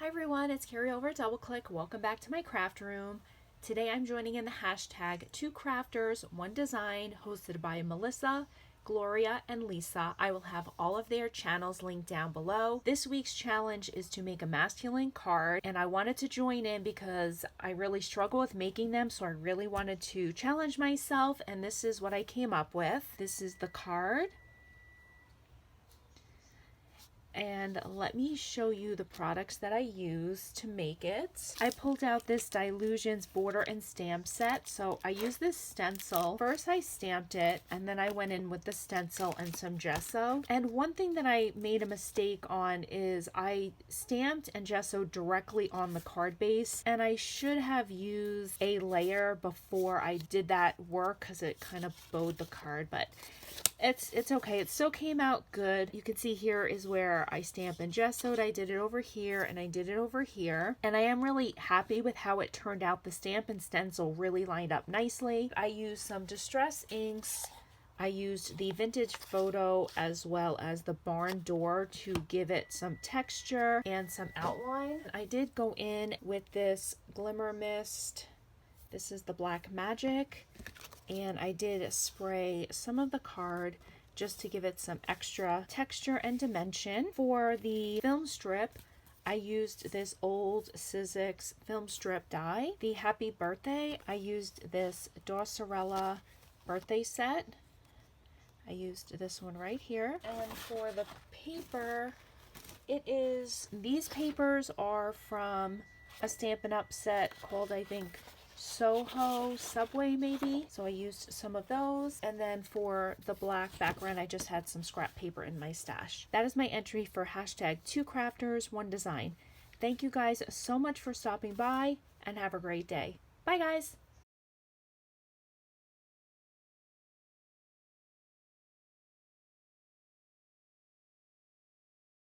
Hi everyone, it's Carrie over at Double Click. Welcome back to my craft room. Today I'm joining in the hashtag 2 crafters, 1 design, hosted by Melissa, Gloria, and Lisa. I will have all of their channels linked down below. This week's challenge is to make a masculine card, and I wanted to join in because I really struggle with making them, so I really wanted to challenge myself, and this is what I came up with. This is the card. And let me show you the products that I used to make it. I pulled out this Dilutions border and stamp set. So I used this stencil. First I stamped it, and then I went in with the stencil and some gesso. And one thing that I made a mistake on is I stamped and gessoed directly on the card base, and I should have used a layer before I did that work because it kind of bowed the card, but it's okay. It still came out good. You can see here is where I stamped and gessoed. I did it over here and I did it over here. And I am really happy with how it turned out. The stamp and stencil really lined up nicely. I used some distress inks. I used the vintage photo as well as the barn door to give it some texture and some outline. I did go in with this glimmer mist. This is the Black Magic. And I did spray some of the card just to give it some extra texture and dimension. For the film strip, I used this old Sizzix film strip die. The Happy Birthday, I used this Dorsarella birthday set. I used this one right here. And for the paper, these papers are from a Stampin' Up set called, I think, Soho Subway maybe. So I used some of those. And then for the black background, I just had some scrap paper in my stash. That is my entry for hashtag 2 crafters, 1 design. Thank you guys so much for stopping by and have a great day. Bye guys.